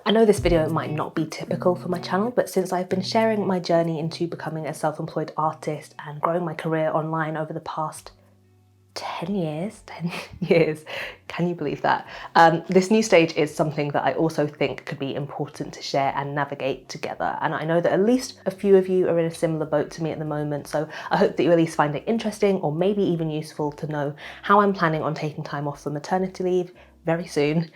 I know this video might not be typical for my channel, but since I've been sharing my journey into becoming a self-employed artist and growing my career online over the past 10 years, can you believe that? This new stage is something that I also think could be important to share and navigate together. And I know that at least a few of you are in a similar boat to me at the moment, so I hope that you at least find it interesting or maybe even useful to know how I'm planning on taking time off for maternity leave very soon.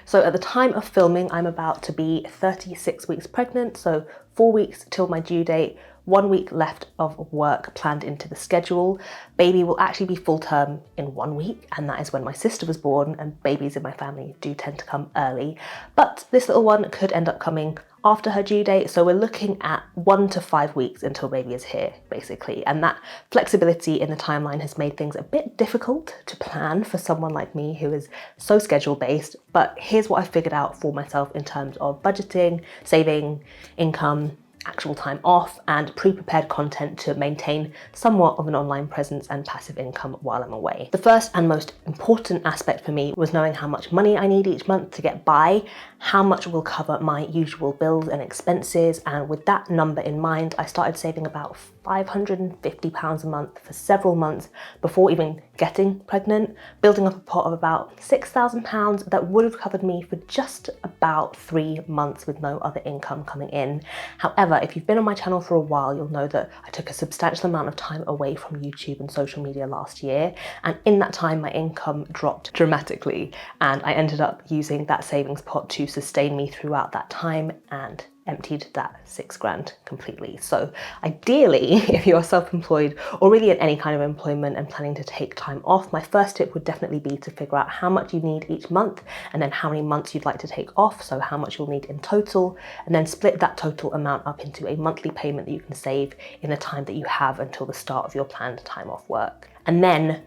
So at the time of filming, I'm about to be 36 weeks pregnant, so 4 weeks till my due date, 1 week left of work planned into the schedule. Baby will actually be full term in 1 week, and that is when my sister was born, and babies in my family do tend to come early. But this little one could end up coming after her due date, so we're looking at 1 to 5 weeks until baby is here, basically. And that flexibility in the timeline has made things a bit difficult to plan for someone like me who is so schedule-based. But here's what I figured out for myself in terms of budgeting, saving, income, actual time off, and pre-prepared content to maintain somewhat of an online presence and passive income while I'm away. The first and most important aspect for me was knowing how much money I need each month to get by, how much will cover my usual bills and expenses, and with that number in mind, I started saving about £550 a month for several months before even getting pregnant, building up a pot of about £6,000 that would have covered me for just about 3 months with no other income coming in. However, if you've been on my channel for a while, you'll know that I took a substantial amount of time away from YouTube and social media last year, and in that time my income dropped dramatically, and I ended up using that savings pot to sustain me throughout that time and emptied that £6,000 completely. So ideally, if you're self-employed or really in any kind of employment and planning to take time off, my first tip would definitely be to figure out how much you need each month and then how many months you'd like to take off, so how much you'll need in total, and then split that total amount up into a monthly payment that you can save in the time that you have until the start of your planned time off work. And then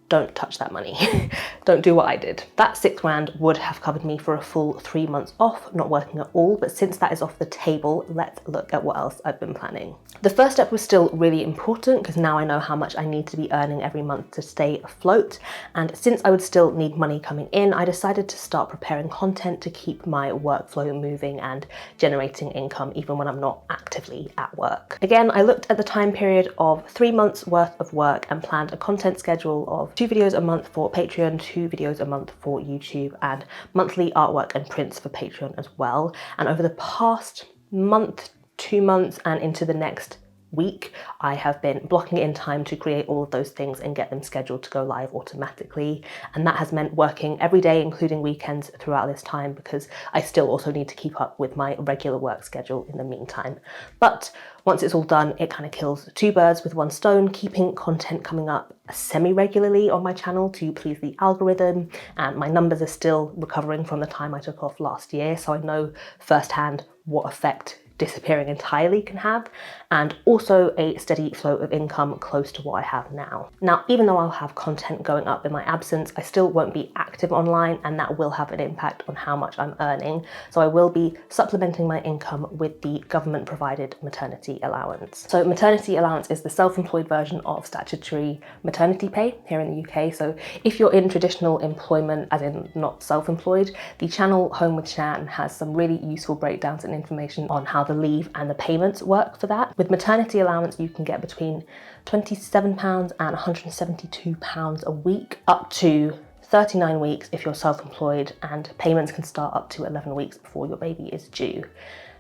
don't touch that money. Don't do what I did. That £6,000 would have covered me for a full 3 months off, not working at all, but since that is off the table, let's look at what else I've been planning. The first step was still really important because now I know how much I need to be earning every month to stay afloat, and since I would still need money coming in, I decided to start preparing content to keep my workflow moving and generating income even when I'm not actively at work. Again, I looked at the time period of 3 months worth of work and planned a content schedule of 2 videos a month for Patreon, 2 videos a month for YouTube, and monthly artwork and prints for Patreon as well. And over the past month, 2 months, and into the next week, I have been blocking in time to create all of those things and get them scheduled to go live automatically. And that has meant working every day, including weekends, throughout this time, because I still also need to keep up with my regular work schedule in the meantime. But once it's all done, it kind of kills 2 birds with 1 stone, keeping content coming up semi-regularly on my channel to please the algorithm. And my numbers are still recovering from the time I took off last year, so I know firsthand what effect disappearing entirely can have, and also a steady flow of income close to what I have now. Now, even though I'll have content going up in my absence, I still won't be active online, and that will have an impact on how much I'm earning. So I will be supplementing my income with the government provided maternity allowance. So maternity allowance is the self-employed version of statutory maternity pay here in the UK. So if you're in traditional employment, as in not self-employed, the channel Home with Shan has some really useful breakdowns and information on how the leave and the payments work for that. With maternity allowance, you can get between £27 and £172 a week, up to 39 weeks if you're self-employed, and payments can start up to 11 weeks before your baby is due.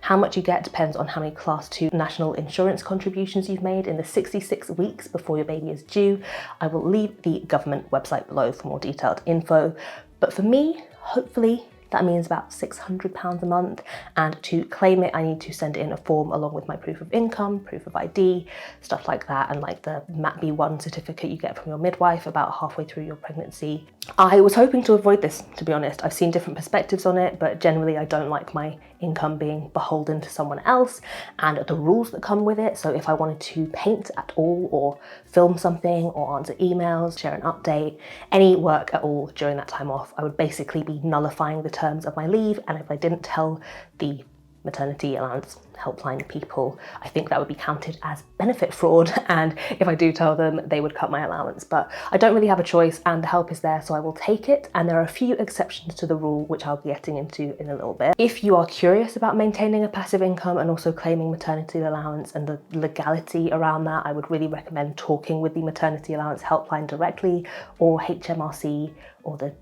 How much you get depends on how many Class 2 national insurance contributions you've made in the 66 weeks before your baby is due. I will leave the government website below for more detailed info. But for me, hopefully, that means about £600 a month, and to claim it I need to send in a form along with my proof of income, proof of ID, stuff like that, and like the MAP-B1 certificate you get from your midwife about halfway through your pregnancy. I was hoping to avoid this, to be honest. I've seen different perspectives on it, but generally I don't like my income being beholden to someone else and the rules that come with it. So if I wanted to paint at all, or film something, or answer emails, share an update, any work at all during that time off, I would basically be nullifying the terms of my leave, and if I didn't tell the maternity allowance helpline people, I think that would be counted as benefit fraud, and if I do tell them, they would cut my allowance. But I don't really have a choice, and the help is there, so I will take it. And there are a few exceptions to the rule, which I'll be getting into in a little bit. If you are curious about maintaining a passive income and also claiming maternity allowance and the legality around that, I would really recommend talking with the maternity allowance helpline directly, or HMRC, or the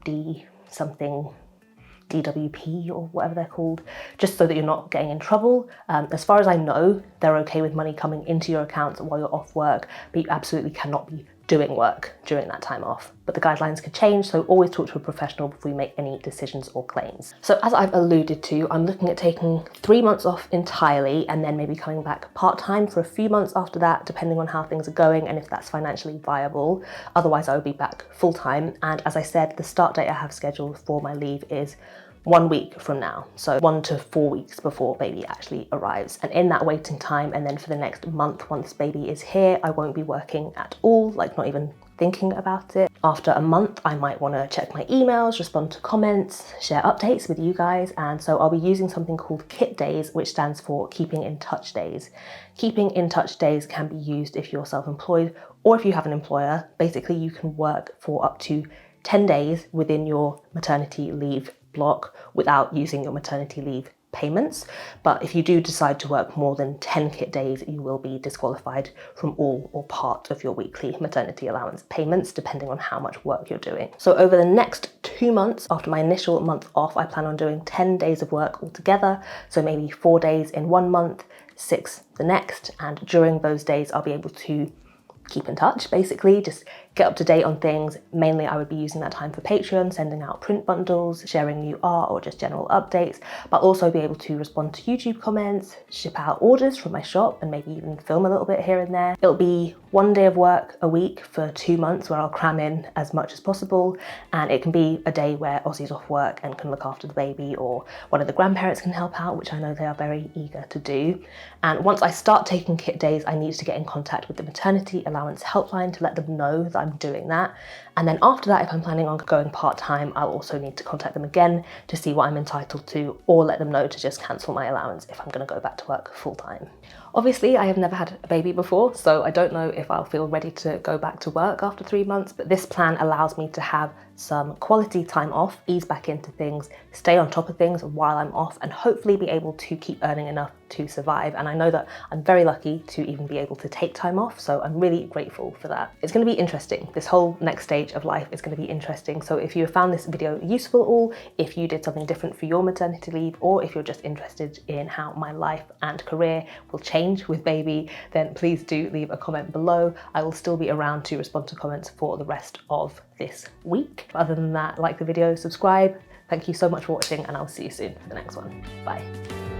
DWP or whatever they're called, just so that you're not getting in trouble. As far as I know, they're okay with money coming into your accounts while you're off work, but you absolutely cannot be doing work during that time off. But the guidelines could change, so always talk to a professional before you make any decisions or claims. So as I've alluded to, I'm looking at taking 3 months off entirely and then maybe coming back part-time for a few months after that, depending on how things are going and if that's financially viable. Otherwise, I would be back full-time. And as I said, the start date I have scheduled for my leave is 1 week from now, so 1 to 4 weeks before baby actually arrives. And in that waiting time, and then for the next month once baby is here, I won't be working at all, like not even thinking about it. After a month, I might want to check my emails, respond to comments, share updates with you guys, and so I'll be using something called KIT days, which stands for Keeping in Touch days. Keeping in Touch days can be used if you're self-employed or if you have an employer. Basically, you can work for up to 10 days within your maternity leave block without using your maternity leave payments. But if you do decide to work more than 10 KIT days, you will be disqualified from all or part of your weekly maternity allowance payments, depending on how much work you're doing. So over the next 2 months after my initial month off, I plan on doing 10 days of work altogether. So maybe 4 days in 1 month, 6 the next. And during those days, I'll be able to keep in touch, basically, just get up to date on things. Mainly I would be using that time for Patreon, sending out print bundles, sharing new art or just general updates, but also be able to respond to YouTube comments, ship out orders from my shop, and maybe even film a little bit here and there. It'll be 1 day of work a week for 2 months where I'll cram in as much as possible, and it can be a day where Ozzy's off work and can look after the baby, or one of the grandparents can help out, which I know they are very eager to do. And once I start taking KIT days, I need to get in contact with the maternity allowance helpline to let them know that I'm doing that. And then after that, if I'm planning on going part-time, I'll also need to contact them again to see what I'm entitled to, or let them know to just cancel my allowance if I'm going to go back to work full-time. Obviously, I have never had a baby before, so I don't know if I'll feel ready to go back to work after 3 months, but this plan allows me to have some quality time off, ease back into things, stay on top of things while I'm off, and hopefully be able to keep earning enough to survive. And I know that I'm very lucky to even be able to take time off, so I'm really grateful for that. It's going to be interesting. This whole next stage of life is going to be interesting. So if you have found this video useful at all, if you did something different for your maternity leave, or if you're just interested in how my life and career will change with baby, then please do leave a comment below. I will still be around to respond to comments for the rest of this week. Other than that, like the video, subscribe. Thank you so much for watching, and I'll see you soon for the next one. Bye.